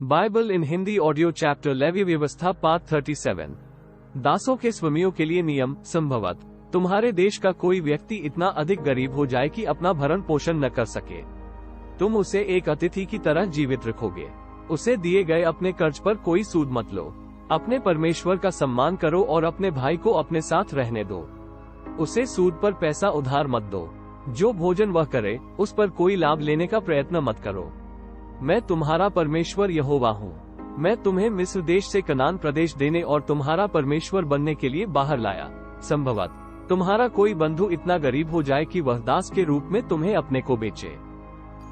Bible इन Hindi audio chapter levy व्यवस्था part 37। दासों के स्वामियों के लिए नियम। संभवत तुम्हारे देश का कोई व्यक्ति इतना अधिक गरीब हो जाए कि अपना भरण पोषण न कर सके, तुम उसे एक अतिथि की तरह जीवित रखोगे। उसे दिए गए अपने कर्ज पर कोई सूद मत लो। अपने परमेश्वर का सम्मान करो और अपने भाई को अपने साथ रहने दो। उसे सूद पर पैसा उधार मत दो। जो भोजन वह करे उस पर कोई लाभ लेने का प्रयत्न मत करो। मैं तुम्हारा परमेश्वर यहोवा हूँ। मैं तुम्हें मिस्र देश से कनान प्रदेश देने और तुम्हारा परमेश्वर बनने के लिए बाहर लाया। संभवत तुम्हारा कोई बंधु इतना गरीब हो जाए कि वह दास के रूप में तुम्हें अपने को बेचे।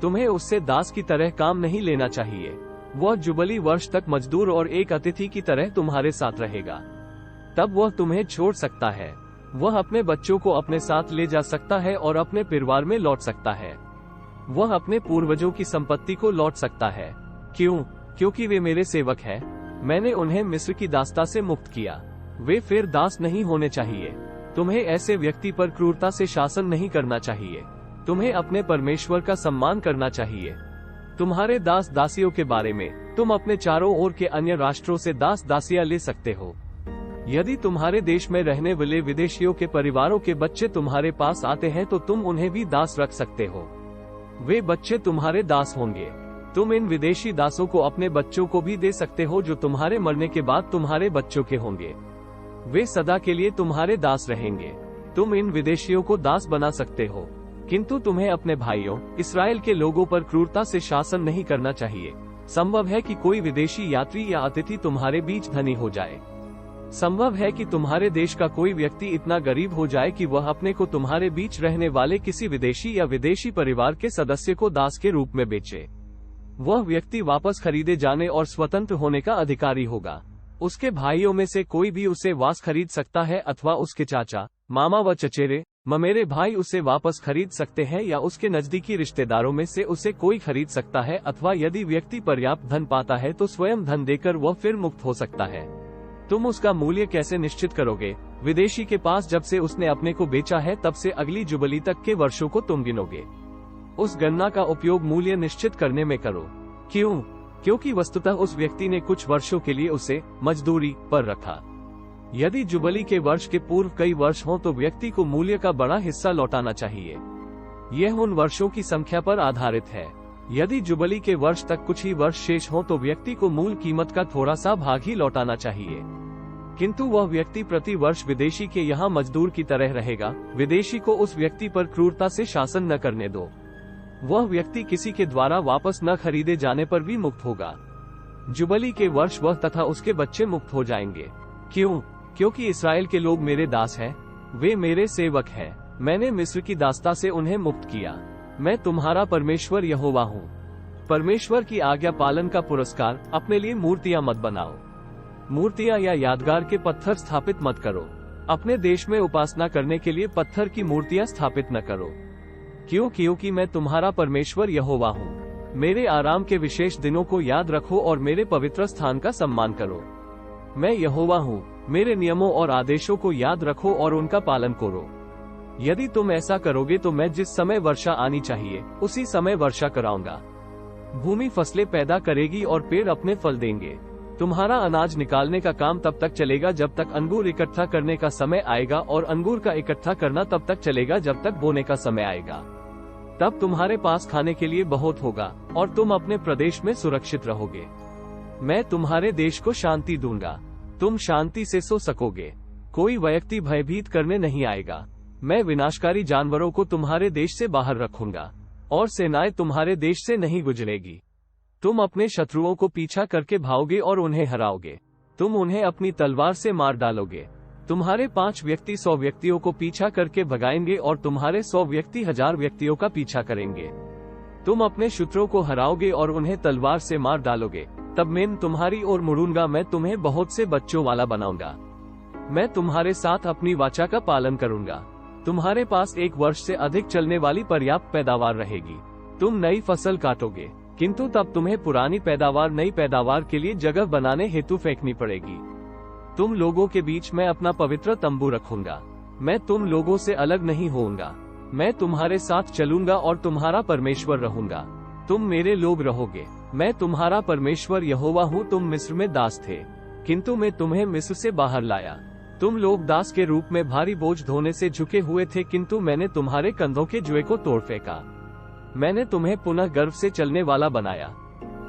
तुम्हें उससे दास की तरह काम नहीं लेना चाहिए। वह जुबली वर्ष तक मजदूर और एक अतिथि की तरह तुम्हारे साथ रहेगा। तब वह तुम्हें छोड़ सकता है। वह अपने बच्चों को अपने साथ ले जा सकता है और अपने परिवार में लौट सकता है। वह अपने पूर्वजों की संपत्ति को लौट सकता है। क्यों? क्योंकि वे मेरे सेवक हैं। मैंने उन्हें मिस्र की दासता से मुक्त किया। वे फिर दास नहीं होने चाहिए। तुम्हें ऐसे व्यक्ति पर क्रूरता से शासन नहीं करना चाहिए। तुम्हें अपने परमेश्वर का सम्मान करना चाहिए। तुम्हारे दास दासियों के बारे में तुम अपने चारों ओर के अन्य राष्ट्रों से दास दासियां ले सकते हो। यदि तुम्हारे देश में रहने वाले विदेशियों के परिवारों के बच्चे तुम्हारे पास आते हैं तो तुम उन्हें भी दास रख सकते हो। वे बच्चे तुम्हारे दास होंगे। तुम इन विदेशी दासों को अपने बच्चों को भी दे सकते हो जो तुम्हारे मरने के बाद तुम्हारे बच्चों के होंगे। वे सदा के लिए तुम्हारे दास रहेंगे। तुम इन विदेशियों को दास बना सकते हो, किंतु तुम्हें अपने भाइयों इस्राएल के लोगों पर क्रूरता से शासन नहीं करना चाहिए। संभव है कि कोई विदेशी यात्री या अतिथि तुम्हारे बीच धनी हो जाए। संभव है कि तुम्हारे देश का कोई व्यक्ति इतना गरीब हो जाए कि वह अपने को तुम्हारे बीच रहने वाले किसी विदेशी या विदेशी परिवार के सदस्य को दास के रूप में बेचे। वह व्यक्ति वापस खरीदे जाने और स्वतंत्र होने का अधिकारी होगा। उसके भाइयों में से कोई भी उसे वापस खरीद सकता है अथवा उसके चाचा, मामा व चचेरे, ममेरे भाई उसे वापस खरीद सकते हैं या उसके नजदीकी रिश्तेदारों में से उसे कोई खरीद सकता है, अथवा यदि व्यक्ति पर्याप्त धन पाता है तो स्वयं धन देकर वह फिर मुक्त हो सकता है। तुम उसका मूल्य कैसे निश्चित करोगे? विदेशी के पास जब से उसने अपने को बेचा है तब से अगली जुबली तक के वर्षों को तुम गिनोगे। उस गणना का उपयोग मूल्य निश्चित करने में करो। क्यों? क्योंकि वस्तुतः उस व्यक्ति ने कुछ वर्षों के लिए उसे मजदूरी पर रखा। यदि जुबली के वर्ष के पूर्व कई वर्ष हों तो व्यक्ति को मूल्य का बड़ा हिस्सा लौटाना चाहिए। यह उन वर्षों की संख्या पर आधारित है। यदि जुबली के वर्ष तक कुछ ही वर्ष शेष हो तो व्यक्ति को मूल कीमत का थोड़ा सा भाग ही लौटाना चाहिए। किंतु वह व्यक्ति प्रति वर्ष विदेशी के यहाँ मजदूर की तरह रहेगा। विदेशी को उस व्यक्ति पर क्रूरता से शासन न करने दो। वह व्यक्ति किसी के द्वारा वापस न खरीदे जाने पर भी मुक्त होगा। जुबली के वर्ष वह तथा उसके बच्चे मुक्त हो जाएंगे। क्यों? क्योंकि इस्राएल के लोग मेरे दास हैं। वे मेरे सेवक हैं। मैंने मिस्र की दासता से उन्हें मुक्त किया। मैं तुम्हारा परमेश्वर यहोवा हूँ। परमेश्वर की आज्ञा पालन का पुरस्कार अपने लिए मूर्तियां मत बनाओ। मूर्तियां या यादगार के पत्थर स्थापित मत करो। अपने देश में उपासना करने के लिए पत्थर की मूर्तियां स्थापित न करो। क्योंकि मैं तुम्हारा परमेश्वर यहोवा हूँ। मेरे आराम के विशेष दिनों को याद रखो और मेरे पवित्र स्थान का सम्मान करो। मैं यहोवा हूँ। मेरे नियमों और आदेशों को याद रखो और उनका पालन करो। यदि तुम ऐसा करोगे तो मैं जिस समय वर्षा आनी चाहिए उसी समय वर्षा कराऊंगा। भूमि फसलें पैदा करेगी और पेड़ अपने फल देंगे। तुम्हारा अनाज निकालने का काम तब तक चलेगा जब तक अंगूर इकट्ठा करने का समय आएगा, और अंगूर का इकट्ठा करना तब तक चलेगा जब तक बोने का समय आएगा। तब तुम्हारे पास खाने के लिए बहुत होगा और तुम अपने प्रदेश में सुरक्षित रहोगे। मैं तुम्हारे देश को शांति दूंगा। तुम शांति से सो सकोगे। कोई व्यक्ति भयभीत करने नहीं आएगा। मैं विनाशकारी जानवरों को तुम्हारे देश से बाहर रखूंगा और सेनाएं तुम्हारे देश से नहीं गुजरेगी। तुम अपने शत्रुओं को पीछा करके भागोगे और उन्हें हराओगे। तुम उन्हें अपनी तलवार से मार डालोगे। तुम्हारे 5 व्यक्ति 100 व्यक्तियों को पीछा करके भगाएंगे और तुम्हारे 100 व्यक्ति 1000 व्यक्तियों का पीछा करेंगे। तुम अपने शत्रुओं को हराओगे और उन्हें तलवार से मार डालोगे। तब मैं तुम्हारी ओर मुड़ूंगा। मैं तुम्हें बहुत से बच्चों वाला बनाऊंगा। मैं तुम्हारे साथ अपनी वाचा का पालन करूंगा। तुम्हारे पास 1 वर्ष से अधिक चलने वाली पर्याप्त पैदावार रहेगी। तुम नई फसल काटोगे, किंतु तब तुम्हें पुरानी पैदावार नई पैदावार के लिए जगह बनाने हेतु फेंकनी पड़ेगी। तुम लोगों के बीच में अपना पवित्र तंबू रखूंगा। मैं तुम लोगों से अलग नहीं होऊंगा। मैं तुम्हारे साथ चलूंगा और तुम्हारा परमेश्वर रहूंगा। तुम मेरे लोग रहोगे मैं तुम्हारा परमेश्वर यहोवा हूँ। तुम मिस्र में दास थे, किंतु मैं तुम्हें मिस्र से बाहर लाया। तुम लोग दास के रूप में भारी बोझ ढोने से झुके हुए थे, किंतु मैंने तुम्हारे कंधों के जुए को तोड़ फेंका। मैंने तुम्हें पुनः गर्व से चलने वाला बनाया।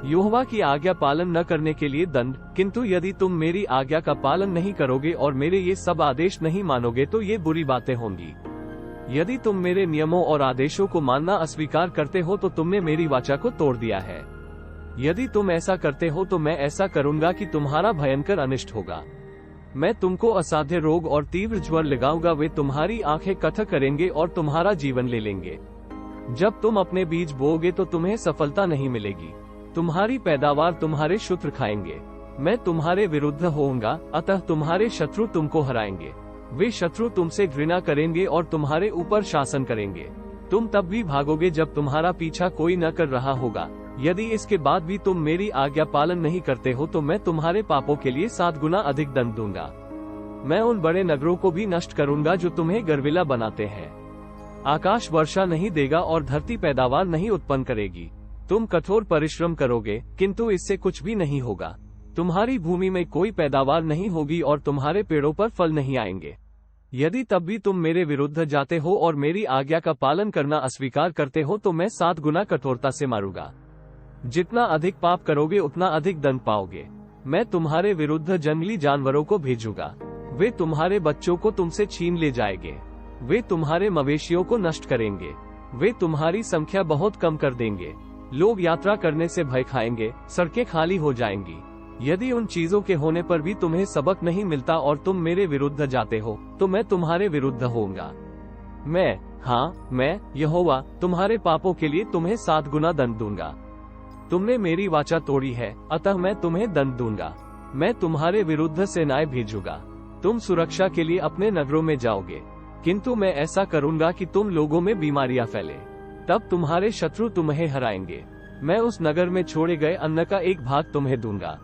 यहोवा की आज्ञा पालन न करने के लिए दंड, किंतु यदि तुम मेरी आज्ञा का पालन नहीं करोगे और मेरे ये सब आदेश नहीं मानोगे तो ये बुरी बातें होंगी। यदि तुम मेरे नियमों और आदेशों को मानना अस्वीकार करते हो तो तुमने मेरी वाचा को तोड़ दिया है। यदि तुम ऐसा करते हो तो मैं ऐसा करूंगा कि तुम्हारा भयंकर अनिष्ट होगा। मैं तुमको असाध्य रोग और तीव्र ज्वर लगाऊंगा। वे तुम्हारी आंखें कथक करेंगे और तुम्हारा जीवन ले लेंगे। जब तुम अपने बीज बोओगे तो तुम्हें सफलता नहीं मिलेगी। तुम्हारी पैदावार तुम्हारे शत्रु खाएंगे। मैं तुम्हारे विरुद्ध होऊंगा, अतः तुम्हारे शत्रु तुमको हराएंगे। वे शत्रु तुमसे घृणा करेंगे और तुम्हारे ऊपर शासन करेंगे। तुम तब भी भागोगे जब तुम्हारा पीछा कोई न कर रहा होगा। यदि इसके बाद भी तुम मेरी आज्ञा पालन नहीं करते हो तो मैं तुम्हारे पापों के लिए 7 गुना अधिक दंड दूंगा। मैं उन बड़े नगरों को भी नष्ट करूंगा जो तुम्हें गर्विला बनाते हैं। आकाश वर्षा नहीं देगा और धरती पैदावार नहीं उत्पन्न करेगी। तुम कठोर परिश्रम करोगे, किंतु इससे कुछ भी नहीं होगा। तुम्हारी भूमि में कोई पैदावार नहीं होगी और तुम्हारे पेड़ों पर फल नहीं आएंगे। यदि तब भी तुम मेरे विरुद्ध जाते हो और मेरी आज्ञा का पालन करना अस्वीकार करते हो तो मैं 7 गुना कठोरता से मारूंगा। जितना अधिक पाप करोगे उतना अधिक दंड पाओगे। मैं तुम्हारे विरुद्ध जंगली जानवरों को भेजूंगा। वे तुम्हारे बच्चों को तुमसे छीन ले जाएंगे। वे तुम्हारे मवेशियों को नष्ट करेंगे। वे तुम्हारी संख्या बहुत कम कर देंगे। लोग यात्रा करने से भय खाएंगे, सड़कें खाली हो जाएंगी। यदि उन चीजों के होने पर भी तुम्हें सबक नहीं मिलता और तुम मेरे विरुद्ध जाते हो तो मैं तुम्हारे विरुद्ध होऊंगा। मैं यहोवा तुम्हारे पापों के लिए तुम्हें 7 गुना दंड दूंगा। तुमने मेरी वाचा तोड़ी है, अतः मैं तुम्हें दंड दूंगा। मैं तुम्हारे विरुद्ध सेनाएं भेजूंगा। तुम सुरक्षा के लिए अपने नगरों में जाओगे, किंतु मैं ऐसा करूंगा कि तुम लोगों में बीमारियां फैले। तब तुम्हारे शत्रु तुम्हें हराएंगे। मैं उस नगर में छोड़े गए अन्न का एक भाग तुम्हें दूंगा,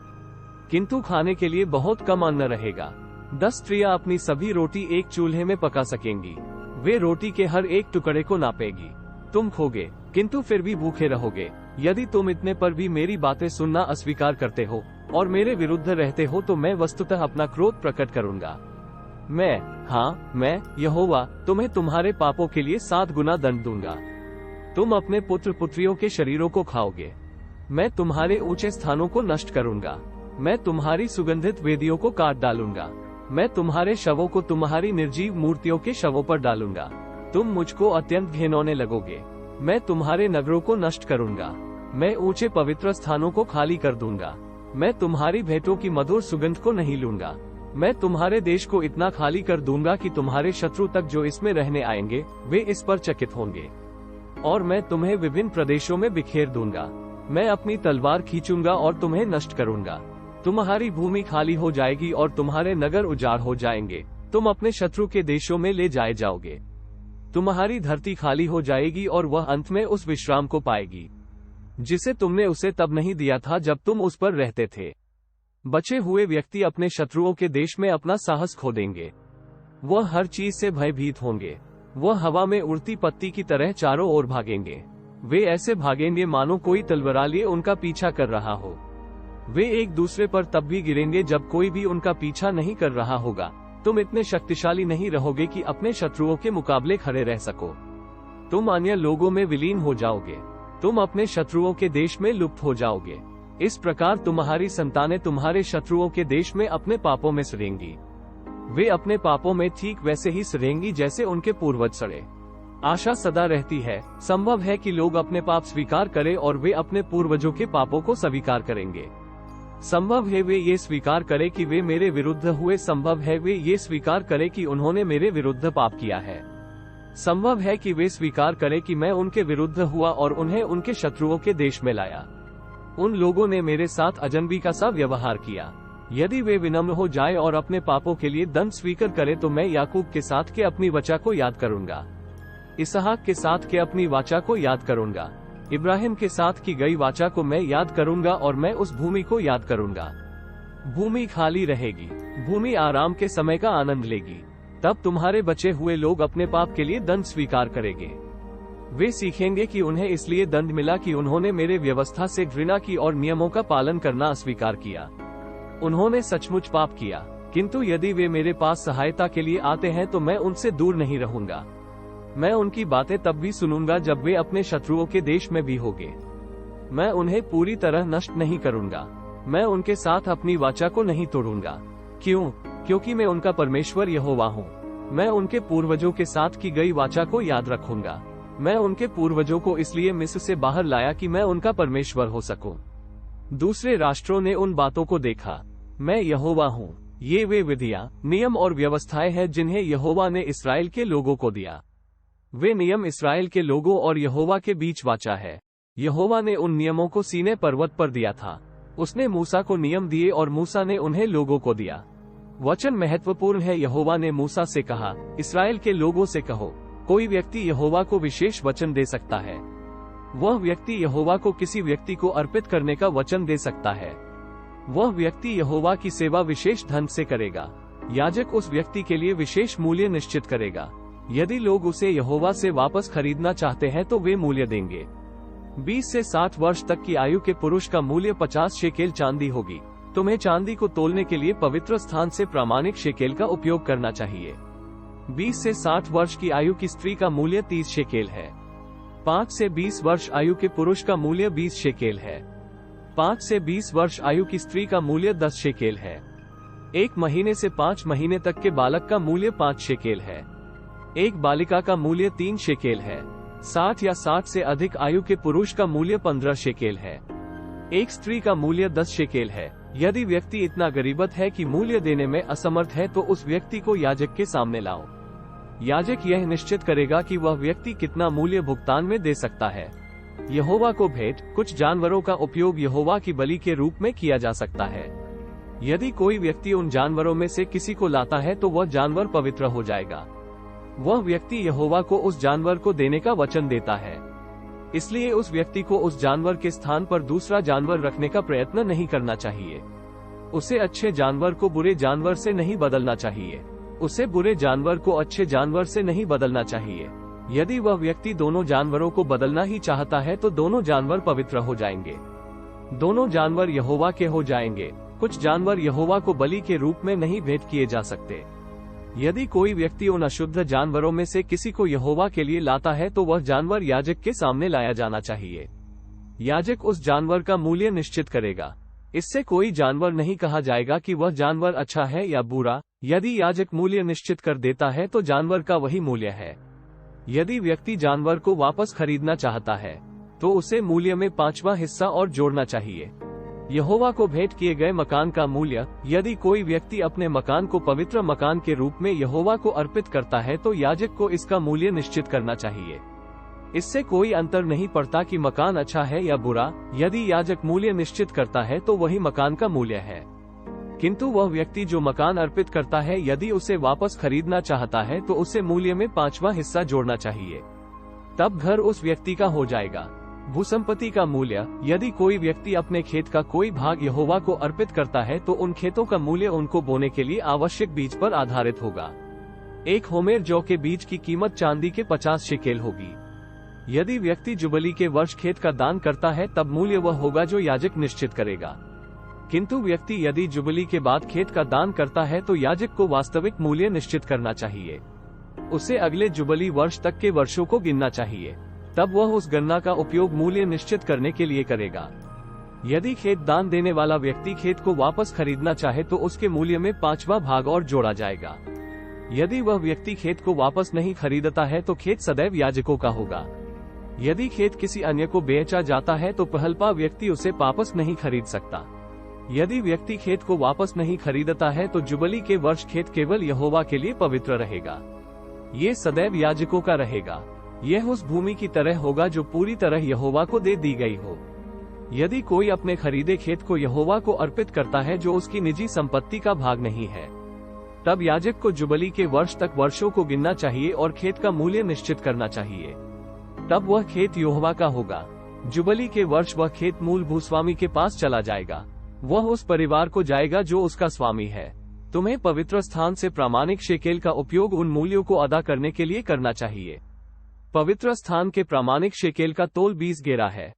किंतु खाने के लिए बहुत कम अन्न रहेगा। 10 स्त्रियां अपनी सभी रोटी एक चूल्हे में पका सकेंगी। वे रोटी के हर एक टुकड़े को नापेगी। तुम खोगे, किंतु फिर भी भूखे रहोगे। यदि तुम इतने पर भी मेरी बातें सुनना अस्वीकार करते हो और मेरे विरुद्ध रहते हो तो मैं वस्तुतः अपना क्रोध प्रकट करूंगा। मैं यहोवा तुम्हें तुम्हारे पापों के लिए 7 गुना दंड दूंगा। तुम अपने पुत्र पुत्रियों के शरीरों को खाओगे। मैं तुम्हारे ऊंचे स्थानों को नष्ट करूंगा। मैं तुम्हारी सुगंधित वेदियों को काट डालूंगा। मैं तुम्हारे शवों को तुम्हारी निर्जीव मूर्तियों के शवों पर डालूंगा। तुम मुझको अत्यंत घिनौने लगोगे। मैं तुम्हारे नगरों को नष्ट करूंगा। मैं ऊंचे पवित्र स्थानों को खाली कर दूंगा। मैं तुम्हारी भेंटों की मधुर सुगंध को नहीं लूंगा। मैं तुम्हारे देश को इतना खाली कर दूंगा कि तुम्हारे शत्रु तक जो इसमें रहने आएंगे वे इस पर चकित होंगे। और मैं तुम्हें विभिन्न प्रदेशों में बिखेर दूंगा। मैं अपनी तलवार खींचूंगा और तुम्हें नष्ट करूंगा। तुम्हारी भूमि खाली हो जाएगी और तुम्हारे नगर उजाड़ हो जाएंगे। तुम अपने शत्रु के देशों में ले जाए जाओगे। तुम्हारी धरती खाली हो जाएगी और वह अंत में उस विश्राम को पाएगी जिसे तुमने उसे तब नहीं दिया था जब तुम उस पर रहते थे। बचे हुए व्यक्ति अपने शत्रुओं के देश में अपना साहस खो देंगे। वह हर चीज से भयभीत होंगे। वह हवा में उड़ती पत्ती की तरह चारों ओर भागेंगे। वे ऐसे भागेंगे मानो कोई तलवार लिए उनका पीछा कर रहा हो। वे एक दूसरे पर तब भी गिरेंगे जब कोई भी उनका पीछा नहीं कर रहा होगा। तुम इतने शक्तिशाली नहीं रहोगे कि अपने शत्रुओं के मुकाबले खड़े रह सको। तुम अन्य लोगों में विलीन हो जाओगे। तुम अपने शत्रुओं के देश में लुप्त हो जाओगे। इस प्रकार तुम्हारी संतानें तुम्हारे शत्रुओं के देश में अपने पापों में सड़ेंगी। वे अपने पापों में ठीक वैसे ही सड़ेंगी जैसे उनके पूर्वज सड़े। आशा सदा रहती है। संभव है कि लोग अपने पाप स्वीकार करें और वे अपने पूर्वजों के पापों को स्वीकार करेंगे। संभव है वे ये स्वीकार करें कि वे मेरे विरुद्ध हुए। संभव है वे ये स्वीकार करें कि उन्होंने मेरे विरुद्ध पाप किया है। संभव है कि वे स्वीकार करें कि मैं उनके विरुद्ध हुआ और उन्हें उनके शत्रुओं के देश में लाया। उन लोगों ने मेरे साथ अजनबी का सा व्यवहार किया। यदि वे विनम्र हो जाए और अपने पापों के लिए दंड स्वीकार करें तो मैं याकूब के साथ के अपनी वाचा को याद करूंगा, इसहाक के साथ के अपनी वाचा को याद करूंगा, इब्राहिम के साथ की गई वाचा को मैं याद करूंगा और मैं उस भूमि को याद करूंगा। भूमि खाली रहेगी। भूमि आराम के समय का आनंद लेगी। तब तुम्हारे बचे हुए लोग अपने पाप के लिए दंड स्वीकार करेंगे। वे सीखेंगे कि उन्हें इसलिए दंड मिला कि उन्होंने मेरे व्यवस्था से घृणा की और नियमों का पालन करना अस्वीकार किया। उन्होंने सचमुच पाप किया, किंतु यदि वे मेरे पास सहायता के लिए आते हैं तो मैं उनसे दूर नहीं रहूंगा। मैं उनकी बातें तब भी सुनूंगा जब वे अपने शत्रुओं के देश में भी होंगे। मैं उन्हें पूरी तरह नष्ट नहीं करूंगा। मैं उनके साथ अपनी वाचा को नहीं तोड़ूंगा। क्यों? क्योंकि मैं उनका परमेश्वर यहोवा हूँ। मैं उनके पूर्वजों के साथ की गई वाचा को याद रखूंगा। मैं उनके पूर्वजों को इसलिए मिस्र से बाहर लाया कि मैं उनका परमेश्वर हो सकूं। दूसरे राष्ट्रों ने उन बातों को देखा। मैं यहोवा हूँ। ये वे विधियां, नियम और व्यवस्थाएं हैं जिन्हें यहोवा ने इस्राएल के लोगों को दिया। वे नियम इस्राएल के लोगों और यहोवा के बीच वाचा है। यहोवा ने उन नियमों को सीनै पर्वत पर दिया था। उसने मूसा को नियम दिए और मूसा ने उन्हें लोगों को दिया। वचन महत्वपूर्ण है। यहोवा ने मूसा से कहा, इस्राएल के लोगों से कहो, कोई व्यक्ति यहोवा को विशेष वचन दे सकता है। वह व्यक्ति यहोवा को किसी व्यक्ति को अर्पित करने का वचन दे सकता है। वह व्यक्ति यहोवा की सेवा विशेष ढंग से करेगा। याजक उस व्यक्ति के लिए विशेष मूल्य निश्चित करेगा। यदि लोग उसे यहोवा से वापस खरीदना चाहते हैं तो वे मूल्य देंगे। 20 से 60 वर्ष तक की आयु के पुरुष का मूल्य 50 शेकेल चांदी होगी। तुम्हें चांदी को तोलने के लिए पवित्र स्थान से प्रामाणिक शेकेल का उपयोग करना चाहिए। 20 से 60 वर्ष की आयु की स्त्री का मूल्य 30 शेकेल है। 5 से 20 वर्ष आयु के पुरुष का मूल्य 20 शेकेल है। 5 से 20 वर्ष आयु की स्त्री का मूल्य 10 शेकेल है। 1 महीने से 5 महीने तक के बालक का मूल्य 5 शेकेल है। एक बालिका का मूल्य 3 शेकेल है। 60 या 60 से अधिक आयु के पुरुष का मूल्य 15 शेकेल है। एक स्त्री का मूल्य 10 शेकेल है। यदि व्यक्ति इतना गरीबत है कि मूल्य देने में असमर्थ है तो उस व्यक्ति को याजक के सामने लाओ। याजक यह निश्चित करेगा कि वह व्यक्ति कितना मूल्य भुगतान में दे सकता है। यहोवा को भेंट, कुछ जानवरों का उपयोग यहोवा की बलि के रूप में किया जा सकता है। यदि कोई व्यक्ति उन जानवरों में से किसी को लाता है तो वह जानवर पवित्र हो जाएगा। वह व्यक्ति यहोवा को उस जानवर को देने का वचन देता है। इसलिए उस व्यक्ति को उस जानवर के स्थान पर दूसरा जानवर रखने का प्रयत्न नहीं करना चाहिए। उसे अच्छे जानवर को बुरे जानवर से नहीं बदलना चाहिए। उसे बुरे जानवर को अच्छे जानवर से नहीं बदलना चाहिए। यदि वह व्यक्ति दोनों जानवरों को बदलना ही चाहता है तो दोनों जानवर पवित्र हो जाएंगे। दोनों जानवर यहोवा के हो जाएंगे। कुछ जानवर यहोवा को बलि के रूप में नहीं भेंट किए जा सकते। यदि कोई व्यक्ति उन अशुद्ध जानवरों में से किसी को यहोवा के लिए लाता है तो वह जानवर याजक के सामने लाया जाना चाहिए। याजक उस जानवर का मूल्य निश्चित करेगा। इससे कोई जानवर नहीं कहा जाएगा कि वह जानवर अच्छा है या बुरा। यदि याजक मूल्य निश्चित कर देता है तो जानवर का वही मूल्य है। यदि व्यक्ति जानवर को वापस खरीदना चाहता है तो उसे मूल्य में 5वां हिस्सा और जोड़ना चाहिए। यहोवा को भेंट किए गए मकान का मूल्य। यदि कोई व्यक्ति अपने मकान को पवित्र मकान के रूप में यहोवा को अर्पित करता है तो याजक को इसका मूल्य निश्चित करना चाहिए। इससे कोई अंतर नहीं पड़ता कि मकान अच्छा है या बुरा। यदि याजक मूल्य निश्चित करता है तो वही मकान का मूल्य है। किंतु वह व्यक्ति जो मकान अर्पित करता है यदि उसे वापस खरीदना चाहता है तो उसे मूल्य में 5वां हिस्सा जोड़ना चाहिए। तब घर उस व्यक्ति का हो जाएगा। भूसंपत्ति का मूल्य। यदि कोई व्यक्ति अपने खेत का कोई भाग यहोवा को अर्पित करता है तो उन खेतों का मूल्य उनको बोने के लिए आवश्यक बीज पर आधारित होगा। 1 होमेर जौ के बीज की कीमत चांदी के 50 शेकेल होगी। यदि व्यक्ति जुबली के वर्ष खेत का दान करता है तब मूल्य वह होगा जो याजक निश्चित करेगा। किंतु व्यक्ति यदि जुबली के बाद खेत का दान करता है तो याजक को वास्तविक मूल्य निश्चित करना चाहिए। उसे अगले जुबली वर्ष तक के वर्षों को गिनना चाहिए। तब वह उस गणना का उपयोग मूल्य निश्चित करने के लिए करेगा। यदि खेत दान देने वाला व्यक्ति खेत को वापस खरीदना चाहे तो उसके मूल्य में 5वां भाग और जोड़ा जाएगा। यदि वह व्यक्ति खेत को वापस नहीं खरीदता है तो खेत सदैव याजकों का होगा। यदि खेत किसी अन्य को बेचा जाता है तो पहलपा व्यक्ति उसे वापस नहीं खरीद सकता। यदि व्यक्ति खेत को वापस नहीं खरीदता है तो जुबली के वर्ष खेत केवल यहोवा के लिए पवित्र रहेगा। ये सदैव याजकों का रहेगा। यह उस भूमि की तरह होगा जो पूरी तरह यहोवा को दे दी गई हो। यदि कोई अपने खरीदे खेत को यहोवा को अर्पित करता है जो उसकी निजी संपत्ति का भाग नहीं है, तब याजक को जुबली के वर्ष तक वर्षों को गिनना चाहिए और खेत का मूल्य निश्चित करना चाहिए। तब वह खेत यहोवा का होगा। जुबली के वर्ष वह खेत मूल भूस्वामी के पास चला जाएगा। वह उस परिवार को जाएगा जो उसका स्वामी है। तुम्हें पवित्र स्थान से प्रामाणिक शेकेल का उपयोग उन मूल्यों को अदा करने के लिए करना चाहिए। पवित्र स्थान के प्रामाणिक शेकेल का तोल 20 गेरा है।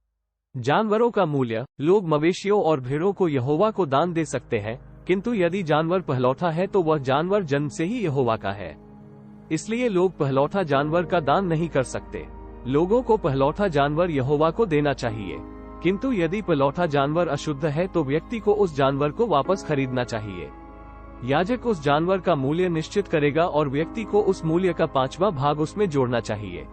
जानवरों का मूल्य, लोग मवेशियों और भेड़ों को यहोवा को दान दे सकते हैं, किंतु यदि जानवर पहलौठा है तो वह जानवर जन्म से ही यहोवा का है। इसलिए लोग पहलौठा जानवर का दान नहीं कर सकते। लोगों को पहलौठा जानवर यहोवा को देना चाहिए, किंतु यदि पहलौठा जानवर अशुद्ध है तो व्यक्ति को उस जानवर को वापस खरीदना चाहिए। याजक उस जानवर का मूल्य निश्चित करेगा और व्यक्ति को उस मूल्य का 5वां भाग उसमें जोड़ना चाहिए।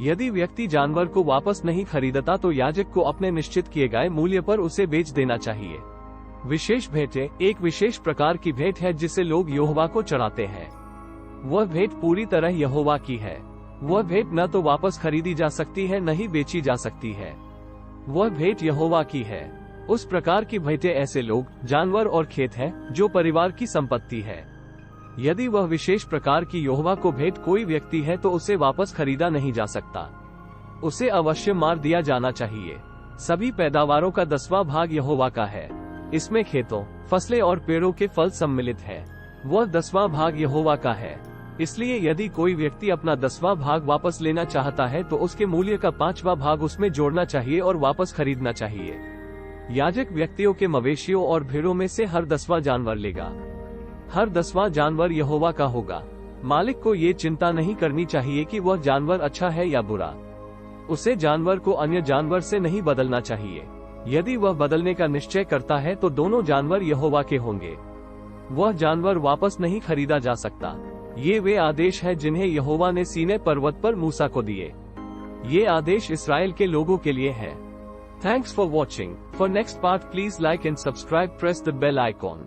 यदि व्यक्ति जानवर को वापस नहीं खरीदता तो याजक को अपने निश्चित किए गए मूल्य पर उसे बेच देना चाहिए। विशेष भेंटें एक विशेष प्रकार की भेंट है जिसे लोग यहोवा को चढ़ाते हैं। वह भेंट पूरी तरह यहोवा की है। वह भेंट न तो वापस खरीदी जा सकती है न ही बेची जा सकती है। वह भेंट यहोवा की है। उस प्रकार की भेंटें ऐसे लोग, जानवर और खेत हैं जो परिवार की संपत्ति है। यदि वह विशेष प्रकार की यहोवा को भेंट कोई व्यक्ति है तो उसे वापस खरीदा नहीं जा सकता। उसे अवश्य मार दिया जाना चाहिए। सभी पैदावारों का 10वां भाग यहोवा का है। इसमें खेतों, फसलें और पेड़ों के फल सम्मिलित है। वह 10वां भाग यहोवा का है। इसलिए यदि कोई व्यक्ति अपना 10वां भाग वापस लेना चाहता है तो उसके मूल्य का 5वां भाग उसमें जोड़ना चाहिए और वापस खरीदना चाहिए। याजक व्यक्तियों के मवेशियों और भेड़ों में से हर 10वां जानवर लेगा। हर 10वां जानवर यहोवा का होगा। मालिक को ये चिंता नहीं करनी चाहिए कि वह जानवर अच्छा है या बुरा। उसे जानवर को अन्य जानवर से नहीं बदलना चाहिए। यदि वह बदलने का निश्चय करता है तो दोनों जानवर यहोवा के होंगे। वह जानवर वापस नहीं खरीदा जा सकता। ये वे आदेश है जिन्हें यहोवा ने सीनै पर्वत पर मूसा को दिए। ये आदेश इस्राएल के लोगों के लिए है। Thanks for watching. For next part please like and subscribe, press the bell icon.